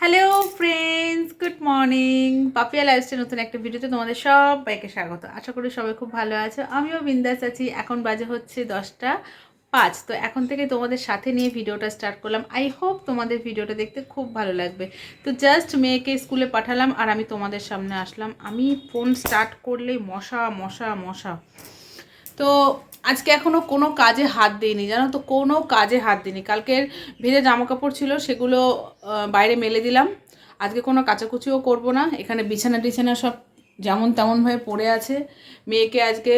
Hello friends, good morning. Papiya lifestyle নতুন একটা ভিডিওতে তোমাদের সবাইকে স্বাগত। আশা করি সবাই খুব ভালো আছো, আমিও বিন্দাস আছি। এখন বাজে হচ্ছে 10টা 5। তো এখন থেকে তোমাদের সাথে নিয়ে ভিডিওটা স্টার্ট করলাম। আই হোপ তোমাদের ভিডিওটা দেখতে খুব ভালো লাগবে। তো জাস্ট মেয়েকে স্কুলে পাঠালাম আর আমি তোমাদের সামনে আসলাম। আমি ফোন স্টার্ট করলেই মশা মশা মশা। তো আজকে এখনও কোনো কাজে হাত দিইনি, জানো তো, কোনো কাজে হাত দিইনি। কালকের ভেজা জামা কাপড় ছিল, সেগুলো বাইরে মেলে দিলাম। আজকে কোনো কাচাকুচিও করব না। এখানে বিছানা টিছানা সব যেমন তেমনভাবে পড়ে আছে। মেয়েকে আজকে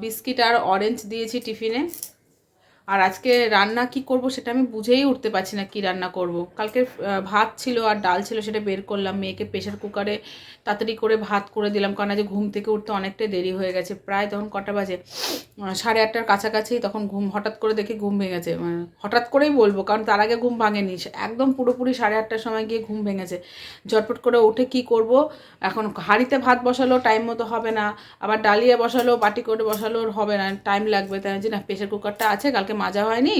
বিস্কিট আর অরেঞ্জ দিয়েছি টিফিনে। আর আজকে রান্না কি করব সেটা আমি বুঝেই উঠতে পারছি না, কি রান্না করব। কালকে ভাত ছিল আর ডাল ছিল, সেটা বের করলাম। মেয়েকে প্রেশার কুকারে তাড়াতাড়ি করে ভাত করে দিলাম, কারণ আজ ঘুম থেকে উঠতে অনেকটাই দেরি হয়ে গেছে। প্রায় তখন কটা বাজে, 8:30টার কাছাকাছি। তখন হঠাৎ করে দেখি ঘুম ভেঙেছে। হঠাৎ করেই বলবো, কারণ তার আগে ঘুম ভাঙেনি। একদম পুরোপুরি 8:30টার সময় গিয়ে ঘুম ভেঙেছে। ঝটপট করে উঠে কি করব, এখন হাঁড়িতে ভাত বসালো, টাইম মতো হবে না। আবার ডালিয়া বসালো, বাটি করে বসালো, হবে না, টাইম লাগবে। তাই যে না, প্রেশার কুকারটা আছে, কালকে মাজা হয়নি,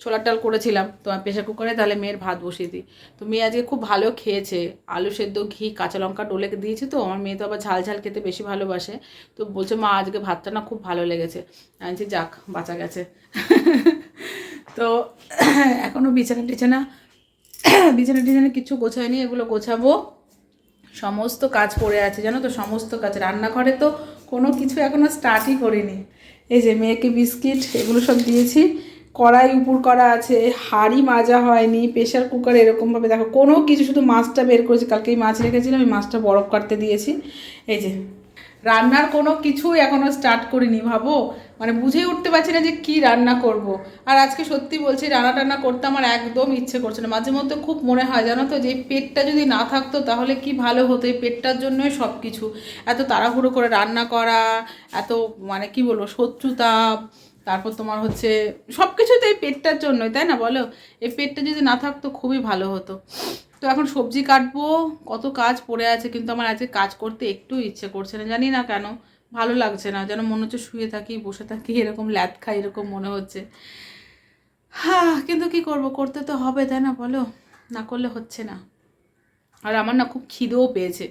ছোলার ডাল করেছিলাম, তো আমি প্রেশার কুকারে তাহলে মেয়ের ভাত বসিয়ে দিই। তো মেয়ে আজকে খুব ভালো খেয়েছে। আলু সেদ্ধ, ঘি, কাঁচা লঙ্কা ডলে দিয়েছি। তো আমার মেয়ে তো আবার ঝাল ঝাল খেতে বেশি ভালোবাসে। তো বলছে, মা আজকে ভাতটা না খুব ভালো লেগেছে। আমি বলছি, যাক, বাঁচা গেছে। তো এখনও বিছানা টিছানা কিছু গোছায়নি, এগুলো গোছাবো। সমস্ত কাজ পড়ে আছে, জানো তো, সমস্ত কাজ। রান্নাঘরে তো কোনো কিছু এখনও স্টার্টই করিনি। এই যে মেয়েকে বিস্কিট এগুলো সব দিয়েছি। কড়াই উপর করা আছে, হাঁড়ি মাজা হয়নি, প্রেশার কুকার এরকমভাবে দেখো কোনো কিছু, শুধু মাছটা বের করেছি। কালকে এই মাছ রেখেছিলাম, এই মাছটা বরফ কাটতে দিয়েছি। এই যে রান্নার কোনো কিছুই এখনও স্টার্ট করিনি। ভাবো, মানে বুঝেই উঠতে পারছি না যে কি রান্না করব। আর আজকে সত্যি বলছি, রান্না টান্না করতে আমার একদম ইচ্ছে করছে না। মাঝে মধ্যে খুব মনে হয়, জানো তো, যে এই পেটটা যদি না থাকতো তাহলে কি ভালো হতো। এই পেটটার জন্যই সব কিছু, এত তাড়াহুড়ো করে রান্না করা, এত মানে কি বলবো, শত্রুতা। তারপর তোমার হচ্ছে সব কিছুই তো এই পেটটার জন্যই, তাই না বলো? এই পেটটা যদি না থাকতো খুবই ভালো হতো। তো এখন সবজি কাটবো, কত কাজ পড়ে আছে। কিন্তু আমার আজকে কাজ করতে একটু ইচ্ছে করছে না, জানি না কেন। ভালো লাগছে না, যেন মনে হচ্ছে শুয়ে থাকি, বসে থাকি, এরকম ল্যাদ খাই, এরকম মনে হচ্ছে। হ্যাঁ, কিন্তু কি করব, করতে তো হবে, তাই না বলো? না করলে হচ্ছে না। আর আমার না খুব খিদেও পেয়েছে।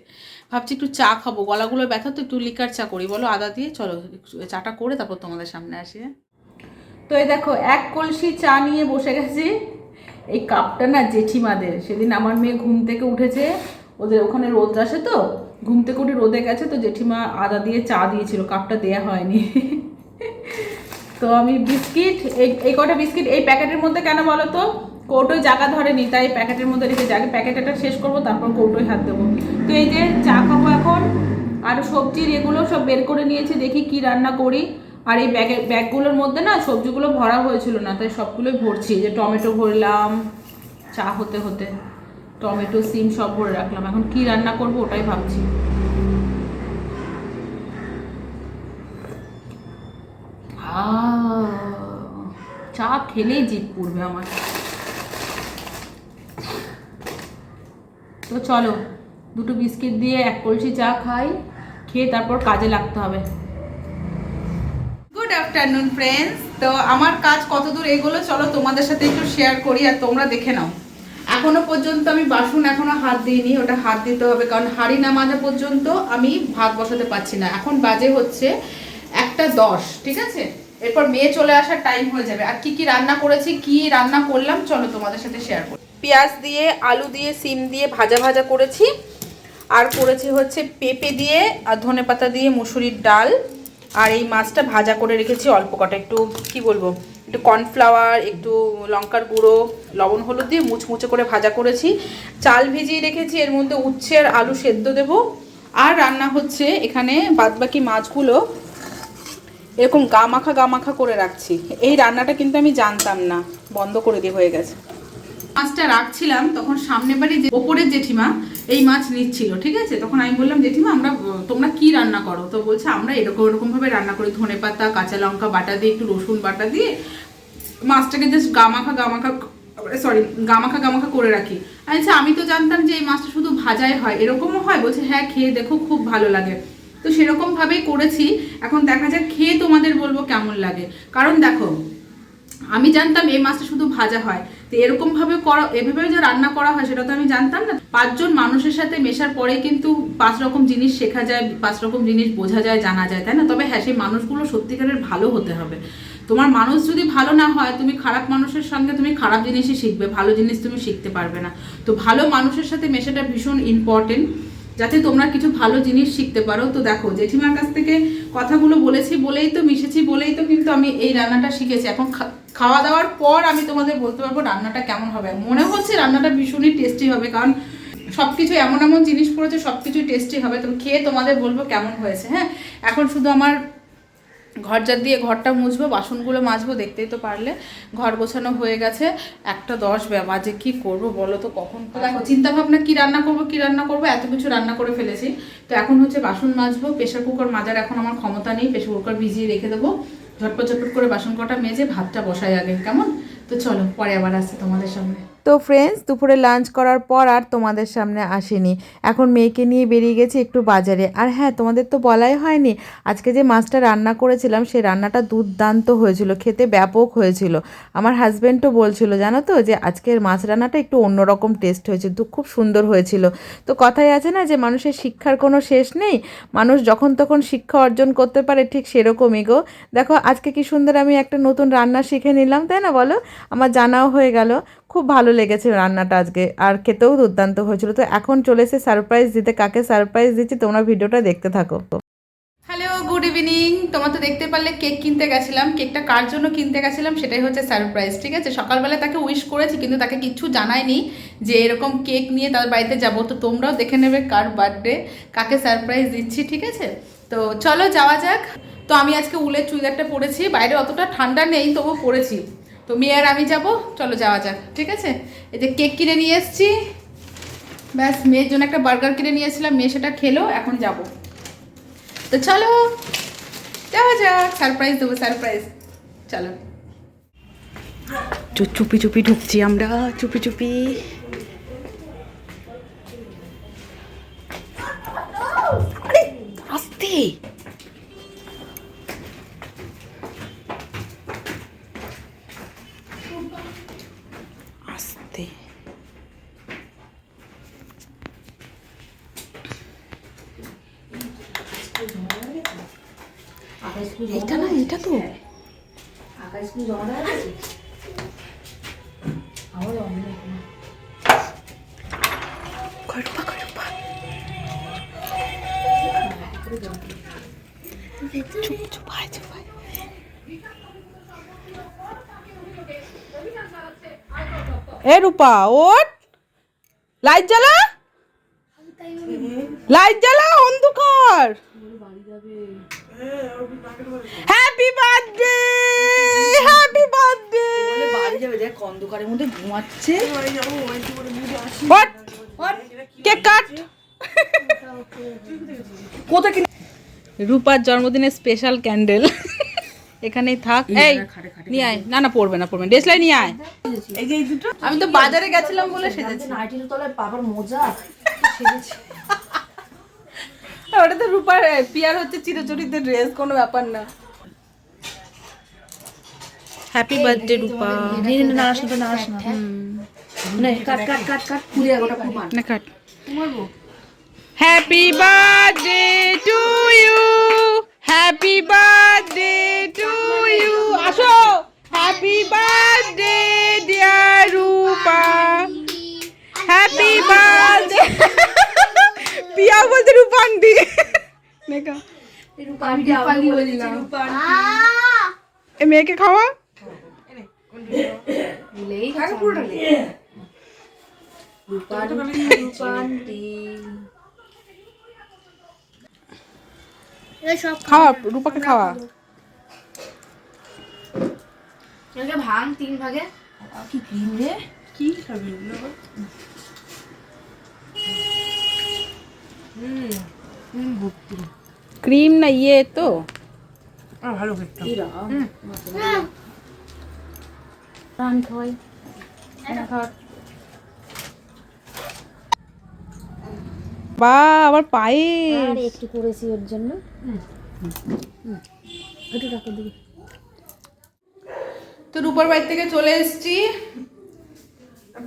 ভাবছি একটু চা খাবো, গলাগুলো ব্যথা, তো একটু লিকার চা করি, বলো, আদা দিয়ে। চলো চাটা করে তারপর তোমাদের সামনে আসি। তো এই দেখো, এক কলসি চা নিয়ে বসে গেছি। এই কাপটা না জেঠিমাদের, সেদিন আমার মেয়ে ঘুম থেকে উঠেছে, ওদের ওখানে রোদ আসে, তো ঘুম থেকে উঠে রোদে গেছে, তো জেঠিমা আদা দিয়ে চা দিয়েছিল, কাপটা দেয়া হয়নি। তো আমি বিস্কিট, এই কটা বিস্কিট এই প্যাকেটের মধ্যে কেন বলো তো, কৌটোয় জায়গা ধরেনি, তাই প্যাকেটের মধ্যে রেখে আগে প্যাকেটটা শেষ করবো, তারপর কৌটোয় হাত দেবো। তো এই যে চা খাবো এখন। আর সবজির এগুলো সব বের করে নিয়েছি, দেখি কি রান্না করি। আর এই ব্যাগগুলোর মধ্যে না সবজিগুলো ভরা হয়েছিল না, তাই সবগুলোই ভরছি। যে টমেটো ভরলাম, চা হতে হতে টমেটো, সিম সব ভরে রাখলাম। এখন কি রান্না করব ওটাই ভাবছি। চা খেলেই জিভ পুড়বে আমার। তো চলো, দুটো বিস্কিট দিয়ে এক কলসি চা খাই, খেয়ে তারপর কাজে লাগতে হবে। Good afternoon friends. তো আমার কাজ কতদূর এগুলো চলো তোমাদের সাথে একটু শেয়ার করি, আর তোমরা দেখে নাও। এখনো পর্যন্ত আমি বাসন এখনো হাত দিইনি, ওটা হাত দিতে হবে, কারণ হাঁড়ি না মাজা পর্যন্ত আমি ভাত বসাতে পারছি না। এখন বাজে হচ্ছে 1টা 10, ঠিক আছে? এরপর মেয়ে চলে আসার টাইম হয়ে যাবে। আর কি কি রান্না করেছি, কি রান্না করলাম, চলো তোমাদের সাথে শেয়ার করি। পেঁয়াজ দিয়ে, আলু দিয়ে, সিম দিয়ে ভাজা ভাজা করেছি। আর করেছি হচ্ছে পেঁপে দিয়ে আর ধনেপাতা দিয়ে মুসুরির ডাল। আর এই মাছটা ভাজা করে রেখেছি অল্প কটা, একটু কি বলবো, একটু কর্নফ্লাওয়ার, একটু লঙ্কার গুঁড়ো, লবণ হলুদ দিয়ে মুচমুচে করে ভাজা করেছি। চাল ভিজিয়ে রেখেছি, এর মধ্যে উচ্ছে আর আলু সেদ্ধ দেব। আর রান্না হচ্ছে এখানে বাদবাকি মাছগুলো এরকম গা মাখা করে রাখছি। এই রান্নাটা কিন্তু আমি জানতাম না, বন্ধ করে দিয়ে হয়ে গেছে। মাছটা রাখছিলাম, তখন সামনে বাড়ি যে ওপরের জেঠিমা এই মাছ নিচ্ছিল, ঠিক আছে? তখন আমি বললাম, জেঠিমা তোমরা কি রান্না করো? তো বলছে, আমরা এরকম ভাবে রান্না করি, ধনেপাতা, কাঁচা লঙ্কা বাটা দিয়ে, একটু রসুন বাটা দিয়ে মাছটাকে জাস্ট গা মাখা করে রাখি। আচ্ছা, আমি তো জানতাম যে এই মাছটা শুধু ভাজাই হয়, এরকমও হয়? বলছে, হ্যাঁ, খেয়ে দেখো, খুব ভালো লাগে। তো সেরকম ভাবেই করেছি। এখন দেখা যাক, খেয়ে তোমাদের বলবো কেমন লাগে। কারণ দেখো, আমি জানতাম এই মাছটা শুধু ভাজা হয়, তো এরকম ভাবে করা, এভাবে যে রান্না করা হয় সেটা তো আমি জানতাম না। 5 জন মানুষের সাথে মেশার পরেই কিন্তু 5 রকম জিনিস শেখা যায়, 5 রকম জিনিস বোঝা যায়, জানা যায়, তাই না? তবে হ্যাঁ, সেই মানুষগুলো সত্যিকারের ভালো হতে হবে। তোমার মানুষ যদি ভালো না হয়, তুমি খারাপ মানুষের সঙ্গে তুমি খারাপ জিনিসই শিখবে, ভালো জিনিস তুমি শিখতে পারবে না। তো ভালো মানুষের সাথে মেশাটা ভীষণ ইম্পর্টেন্ট, যাতে তোমরা কিছু ভালো জিনিস শিখতে পারো। তো দেখো, জেঠিমার কাছ থেকে কথাগুলো বলেছি বলেই তো, মিশেছি বলেই তো কিন্তু আমি এই রান্নাটা শিখেছি। এখন খাওয়া দাওয়ার পর আমি তোমাদের বলতে পারবো রান্নাটা কেমন হবে। মনে হচ্ছে রান্নাটা ভীষণই টেস্টি হবে, কারণ সব কিছু এমন এমন জিনিস পড়েছে, সব কিছুই টেস্টি হবে। তো খেয়ে তোমাদের বলবো কেমন হয়েছে। হ্যাঁ, এখন শুধু আমার ঘর ঝাড় দিয়ে ঘরটা মুছবো, বাসনগুলো মাজবো, দেখতেই তো পারলে ঘর গোছানো হয়ে গেছে। 1টা 10 বাজে, কি করব বলো তো, কখন দেখো চিন্তা ভাবনা কি রান্না করব, এত কিছু রান্না করে ফেলেছি। তো এখন হচ্ছে বাসন মাজবো, প্রেশার কুকার মাজার এখন আমার ক্ষমতা নেই, প্রেশার কুকার ভিজিয়ে রেখে দেবো। ঝটপট করে বাসন কটা মেজে ভাতটা বসাই আগে, কেমন? তো চলো, পরে আবার আসছি তোমাদের সামনে। তো ফ্রেন্ডস, দুপুরে লাঞ্চ করার পর আর তোমাদের সামনে আসিনি। এখন মেয়েকে নিয়ে বেরিয়ে গেছি একটু বাজারে। আর হ্যাঁ, তোমাদের তো বলাই হয়নি, আজকে যে মাছটা রান্না করেছিলাম সেই রান্নাটা দুর্দান্ত হয়েছিল, খেতে ব্যাপক হয়েছিল। আমার হাজব্যান্ডও বলছিল জানো তো, যে আজকের মাছ রান্নাটা একটু অন্যরকম টেস্ট হয়েছে, তো খুব সুন্দর হয়েছিল। তো কথাই আছে না, যে মানুষের শিক্ষার কোনো শেষ নেই, মানুষ যখন তখন শিক্ষা অর্জন করতে পারে, ঠিক সেরকমই গো। দেখো আজকে কি সুন্দর আমি একটা নতুন রান্না শিখে নিলাম, তাই না বলো? আমার জানাও হয়ে গেল। খুব ভালো লেগেছে রান্নাটা আজকে, আর খেতেও দুর্দান্ত হয়েছিল। তো এখন চলে এসে সারপ্রাইজ দিতে, কাকে সারপ্রাইজ দিচ্ছি তোমরা ভিডিওটা দেখতে থাকো। Hello, good evening. তোমরা তো দেখতে পারলে কেক কিনতে গেছিলাম। কেকটা কার জন্য কিনতে গেছিলাম সেটাই হচ্ছে সারপ্রাইজ, ঠিক আছে? সকালবেলা তাকে উইশ করেছি, কিন্তু তাকে কিচ্ছু জানায়নি যে এরকম কেক নিয়ে তার বাড়িতে যাব। তো তোমরাও দেখে নেবে কার বার্থডে, কাকে সারপ্রাইজ দিচ্ছি, ঠিক আছে? তো চলো যাওয়া যাক। তো আমি আজকে উলের চুড়িদারটা পরেছি, বাইরে অতটা ঠান্ডা নেই তবু পরেছি। তো মেয়ে আর আমি যাব, চলো যাওয়া যাক, ঠিক আছে? এই যে কেক কিনে নিয়ে এসেছি, ব্যাস। মেয়ের জন্য একটা বার্গার কিনে নিয়ে এসেছিলাম, মেয়ে সেটা খেলো, এখন যাব। তো চলো যাওয়া যাক, সারপ্রাইজ দেবো, সারপ্রাইজ। চলো, চুপি চুপি ঢুকছি আমরা, চুপি চুপি। আরে আস্তে, আস্তে। এটা না, এটা তো এ রূপা, ওঠ, লাইট জ্বালা, লাইট জ্বালা, অন্ধকার। Happy birthday, happy birthday. বাড়ি যাবে, দেখ অন্ধকারের মধ্যে ঘুমাচ্ছে। Cake cut. কোথা কিনে? রূপার জন্মদিনের স্পেশাল ক্যান্ডেল এখানেই থাক। এই নিয়ে আয়। না না, পড়বে না, পড়বে, ডেসলাই নিয়ে আয়। এই যে এই দুটো আমি তো বাজারে গেছিলাম বলে সেজেছি। নাইটির তলায় বাবার মোজা সেজেছি। ওটা তো রূপার পিয়ার হচ্ছে চিরচরিত ড্রেস, কোনো ব্যাপার না। হ্যাপি বার্থডে রূপা। না আসনা, তো না আসনা। না কাট কাট কাট কাট, পুরি আগোটা কুমার না কাট, মারবো। Happy birthday to you, happy birthday to you. আসো, happy birthday dear Rupa, happy birthday. Piya বলতে রূপান্ডি। দেখা রূপালি বলে দিলাম। এ মেয়েকে খাওয়া ভুলেই গেছে পুরোটা লে। রূপান্ডি খাওয়া, রূপাকে খাওয়া। এটা ভাঙ 3 ভাগে। কি ক্রিম রে, কি খাবি? ক্রিম না ইয়ে তো ভালো খেতে। বা আবার পায়ে একটু করেছি ওর জন্য। একটু রাখো দিবি। তো রূপার বাড়ি থেকে চলে এসেছি,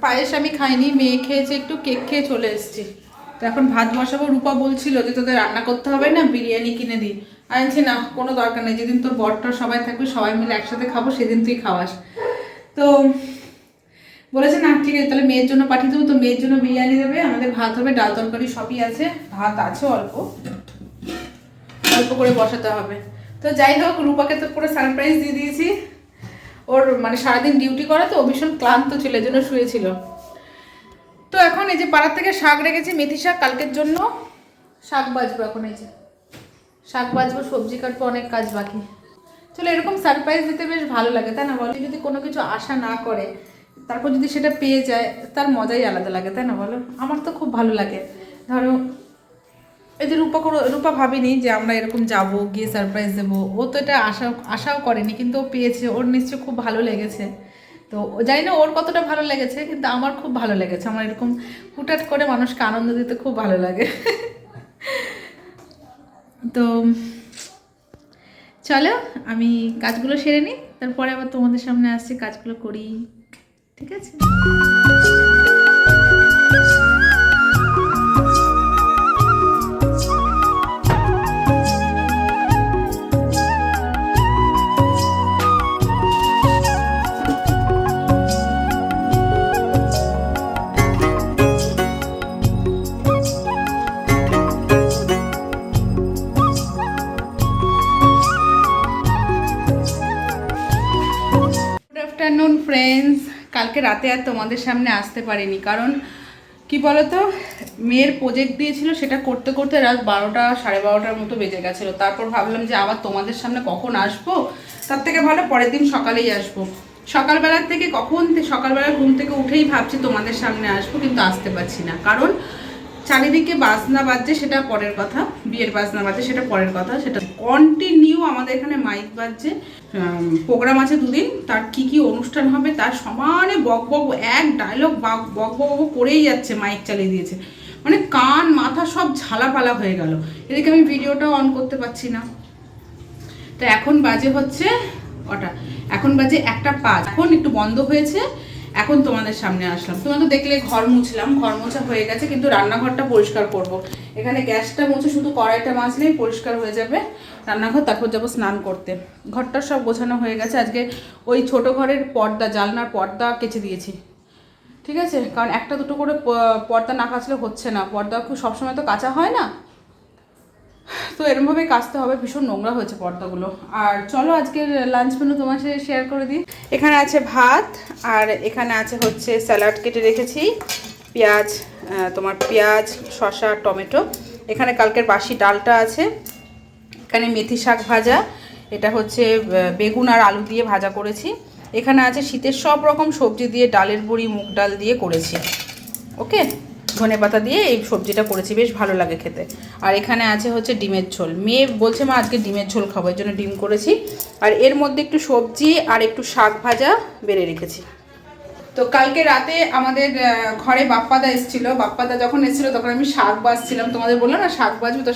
পায়েস আমি খাইনি, মেয়ে খেয়েছে, একটু কেক খেয়ে চলে এসেছি। তো এখন ভাত বসাবো। রূপা বলছিল যে তোদের রান্না করতে হবে না, বিরিয়ানি কিনে দিই। আমি বলছি না, কোনো দরকার নেই, যেদিন তোর বরটা সবাই থাকবে সবাই মিলে একসাথে খাবো সেদিন তুই খাওয়াস। তো বলেছে না ঠিক আছে, তাহলে মেয়ের জন্য পাঠিয়ে দেবো। তো মেয়ের জন্য বিরিয়ানি দেবে, আমাদের ভাত হবে, ডাল তরকারি সবই আছে, ভাত আছে অল্প অল্প করে বসাতে হবে। তো যাই হোক, রূপাকে তো পুরো সারপ্রাইজ দিয়ে দিয়েছি। ওর মানে সারাদিন ডিউটি করা তো, ও ভীষণ ক্লান্ত ছিল, এর জন্য শুয়েছিল। তো এখন এই যে পাড়ার থেকে শাক রেখেছি, মেথি শাক, কালকের জন্য শাক বাজবো। এখন এই যে শাক বাজবো, সবজি কাটবো, অনেক কাজ বাকি। চলো, এরকম সারপ্রাইজ দিতে বেশ ভালো লাগে, তাই না বলো? যদি কোনো কিছু আশা না করে তারপর যদি সেটা পেয়ে যায়, তার মজাই আলাদা লাগে, তাই না বলো? আমার তো খুব ভালো লাগে। ধরো এই যে রূপা ভাবিনি যে আমরা এরকম যাব, গিয়ে সারপ্রাইজ দেবো। ও তো এটা আশাও করেনি, কিন্তু ও পেয়েছে, ওর নিশ্চয়ই খুব ভালো লেগেছে। তো জানি না ওর কতটা ভালো লেগেছে, কিন্তু আমার খুব ভালো লেগেছে। আমার এরকম হুটহাট করে মানুষকে আনন্দ দিতে খুব ভালো লাগে। তো চলো, আমি কাজগুলো সেরে নিই, তারপরে আবার তোমাদের সামনে আসছি, কাজগুলো করি, ঠিক আছে? Good afternoon friends. কালকে রাতে আর তোমাদের সামনে আসতে পারিনি, কারণ কি বলতো, মেয়ের প্রজেক্ট দিয়েছিল, সেটা করতে করতে রাত 12টা 12:30টার মতো বেজে গেছিলো। তারপর ভাবলাম যে আবার তোমাদের সামনে কখন আসবো, তার থেকে ভালো পরের দিন সকালেই আসবো। সকালবেলার থেকে সকালবেলা ঘুম থেকে উঠেই ভাবছি তোমাদের সামনে আসবো, কিন্তু আসতে পারছি না, কারণ চারিদিকে বাজনা বাজছে, সেটা পরের কথা, বিয়ের বাজনা বাজছে সেটা পরের কথা, সেটা কন্টিনিউ আমাদের এখানে মাইক বাজছে। প্রোগ্রাম আছে 2 দিন, তার কি কি অনুষ্ঠান হবে তার সমানে বক বক, এক ডায়লগ বক বক করেই যাচ্ছে, মাইক চালিয়ে দিয়েছে, মানে কান মাথা সব ঝালাপালা হয়ে গেল। এদিকে আমি ভিডিওটাও অন করতে পারছি না। তো এখন বাজে হচ্ছে কটা, এখন বাজে 1:05। এখন একটু বন্ধ হয়েছে, এখন তোমাদের সামনে আসলাম। তোমরা তো দেখলে ঘর মুছলাম, ঘর মোছা হয়ে গেছে, কিন্তু রান্নাঘরটা পরিষ্কার করব। এখানে গ্যাসটা মুছে শুধু কড়াইটা মাজলেই পরিষ্কার হয়ে যাবে রান্নাঘর। তারপর যাবো স্নান করতে। ঘরটা সব গোছানো হয়ে গেছে। আজকে ওই ছোট ঘরের পর্দা, জানলার পর্দা কেচে দিয়েছি, ঠিক আছে? কারণ একটা দুটো করে পর্দা না কাচলে হচ্ছে না, পর্দা খুব সবসময় তো কাচা হয় না, তো এরমভাবেই কাচতে হবে। ভীষণ নোংরা হয়েছে পর্দাগুলো। আর চলো আজকের লাঞ্চ মেনু তোমার সাথে শেয়ার করে দিই। এখানে আছে ভাত, আর এখানে আছে হচ্ছে স্যালাড কেটে রেখেছি, পেঁয়াজ, তোমার পেঁয়াজ, শসা, টমেটো। এখানে কালকের বাসি ডালটা আছে। এখানে মেথি শাক ভাজা, এটা হচ্ছে বেগুন আর আলু দিয়ে ভাজা করেছি। এখানে আছে শীতের সব রকম সবজি দিয়ে, ডালের বড়ি, মুগ ডাল দিয়ে করেছি, ওকে, ধনেপাতা দিয়ে এই সবজিটা করেছি, বেশ ভালো লাগে খেতে। আর এখানে আছে হচ্ছে ডিমের ঝোল। মেয়ে বলছে মা আজকে ডিমের ঝোল খাবো, এর জন্য ডিম করেছি। আর এর মধ্যে একটু সবজি আর একটু শাক ভাজা বেড়ে রেখেছি। তো কালকে রাতে আমাদের ঘরে বাপ্পাদা এসেছিলো। বাপ্পাদা যখন এসেছিলো তখন আমি শাক বাজছিলাম, তোমাদের বললাম না শাক বাজবো। তো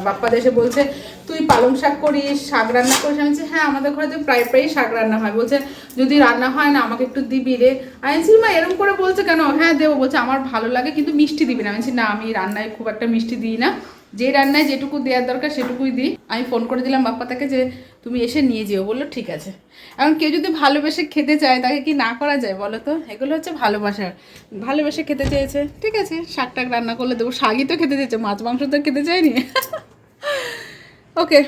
বাপ্পাদা এসে বলছে তুই পালং শাক করিস, শাক রান্না করিস। আমি বলছি হ্যাঁ, আমাদের ঘরে তো প্রায় শাক রান্না হয়। বলছে যদি রান্না হয় না আমাকে একটু দিবি রে। আমি বলছি মা এরকম করে বলছে কেন? হ্যাঁ দেবো। বলছে আমার ভালো লাগে, কিন্তু মিষ্টি দিবি না। আমি বলছি না, আমি রান্নায় খুব একটা মিষ্টি দিই না, যে রান্নায় যেটুকু দেওয়ার দরকার সেটুকুই দিই। আমি ফোন করে দিলাম বাপ্পাদাকে যে তুমি এসে নিয়ে যেও, বললো ঠিক আছে। এখন কেউ যদি ভালোবেসে খেতে চায় তাকে কি না করা যায় বলো তো? এগুলো হচ্ছে ভালোবাসার। ভালোবেসে খেতে চেয়েছে, ঠিক আছে, শাক টাক রান্না করলে দেবো। শাকই তো খেতে চেয়েছে, মাছ মাংস তো খেতে চায়নি। ওকে,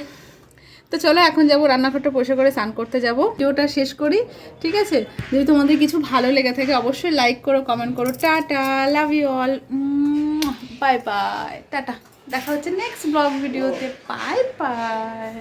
তো চলো এখন যাবো রান্নাঘরটা পরিষ্কার করে স্নান করতে যাবো। ভিডিওটা শেষ করি, ঠিক আছে? যদি তোমাদের কিছু ভালো লেগে থাকে অবশ্যই লাইক করো, কমেন্ট করো। Tata, love you all, bye bye, tata. দেখা হচ্ছে নেক্সট ব্লগ ভিডিওতে। Bye by.